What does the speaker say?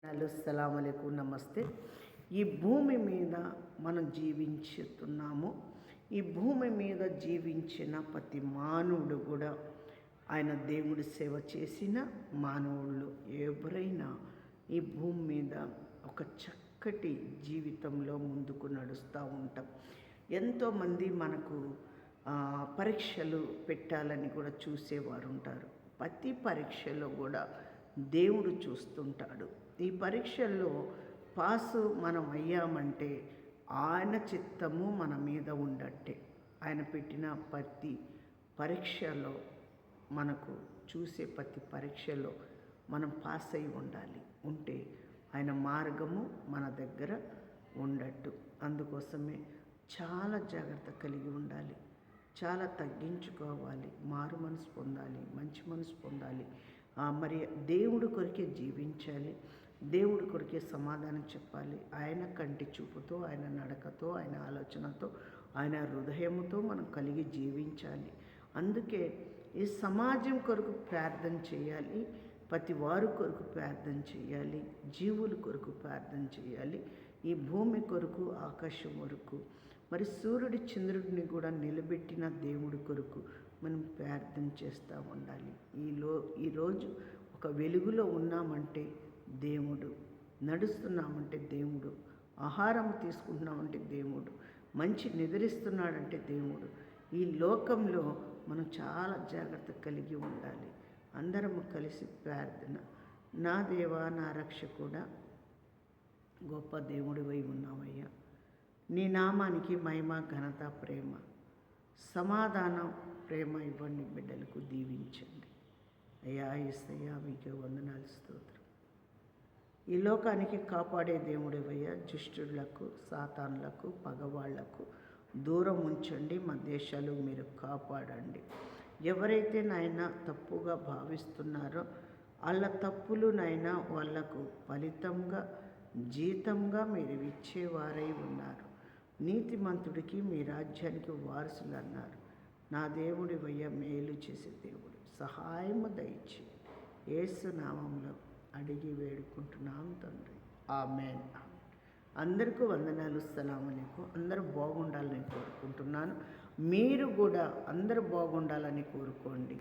Hello అస్సలాముఅలైకుం, నమస్తే. ఈ భూమి మీద మనం జీవించుతున్నాము. ఈ భూమి మీద జీవించిన ప్రతి మానవుడు కూడా ఆయన దేవుడి సేవ చేసిన మానవుళ్ళు ఎవరైనా ఈ భూమి మీద ఒక చక్కటి జీవితంలో ముందుకు నడుస్తూ ఉంటాం. ఎంతోమంది మనకు పరీక్షలు పెట్టాలని కూడా చూసేవారు ఉంటారు. ప్రతి పరీక్షలో కూడా దేవుడు చూస్తుంటాడు. ఈ పరీక్షల్లో పాసు మనం అయ్యామంటే ఆయన చిత్తము మన మీద ఉండట్టే. ఆయన పెట్టిన ప్రతి పరీక్షలో మనకు చూసే ప్రతి పరీక్షలో మనం పాస్ అయి ఉండాలి. ఉంటే ఆయన మార్గము మన దగ్గర ఉండట్టు. అందుకోసమే చాలా జాగ్రత్త కలిగి ఉండాలి, చాలా తగ్గించుకోవాలి, మారు మనసు పొందాలి, మంచి మనసు పొందాలి. మరి దేవుడి కొరికే జీవించాలి, దేవుడి కొరికే సమాధానం చెప్పాలి. ఆయన కంటి చూపుతో, ఆయన నడకతో, ఆయన ఆలోచనతో, ఆయన హృదయముతో మనం కలిగి జీవించాలి. అందుకే ఈ సమాజం కొరకు ప్రార్థన చేయాలి, ప్రతి వారి కొరకు ప్రార్థన చేయాలి, జీవుల కొరకు ప్రార్థన చేయాలి, ఈ భూమి కొరకు, ఆకాశం వరకు, మరి సూర్యుడి చంద్రుడిని కూడా నిలబెట్టిన దేవుడి కొరకు మనం ప్రార్థన చేస్తూ ఉండాలి. ఈరోజు ఒక వెలుగులో ఉన్నామంటే దేవుడు, నడుస్తున్నామంటే దేవుడు, ఆహారం తీసుకుంటున్నామంటే దేవుడు, మంచి నిద్రిస్తున్నాడంటే దేవుడు. ఈ లోకంలో మనం చాలా జాగ్రత్త కలిగి ఉండాలి. అందరము కలిసి ప్రార్థన. నా దేవా, నా రక్షకుడా, గొప్ప దేవుడివై ఉన్నావయ్యా. నీ నామానికి మహిమ, ఘనత, ప్రేమ, సమాధానం, ప్రేమ ఇవ్వండి. బిడ్డలకు దీవించండి అయ్యా. యేసయ్యా, మీకే వందనాలు, స్తోత్రం. ఈ లోకానికి కాపాడే దేవుడివయ్యా. దుష్టులకు, సాతానులకు, పగవాళ్లకు దూరం ఉంచండి. మా దేశాలు మీరు కాపాడండి. ఎవరైతే నాయన తప్పుగా భావిస్తున్నారో వాళ్ళ తప్పులు నాయన వాళ్లకు ఫలితంగా, జీతంగా మీరు ఇచ్చేవారై ఉన్నారు. నీతిమంతుడికి మీ రాజ్యానికి వారసులు అన్నారు. నా దేవుడి వయ్య, మేలు చేసే దేవుడు, సహాయము దయచేయండి. యేసు నామంలో అడిగి వేడుకుంటున్నాం తండ్రి, ఆమేన్. అందరికీ వందనాలు, అస్సలాము అలైకుం. అందరూ బాగుండాలని కోరుకుంటున్నాను. మీరు కూడా అందరూ బాగుండాలని కోరుకోండి.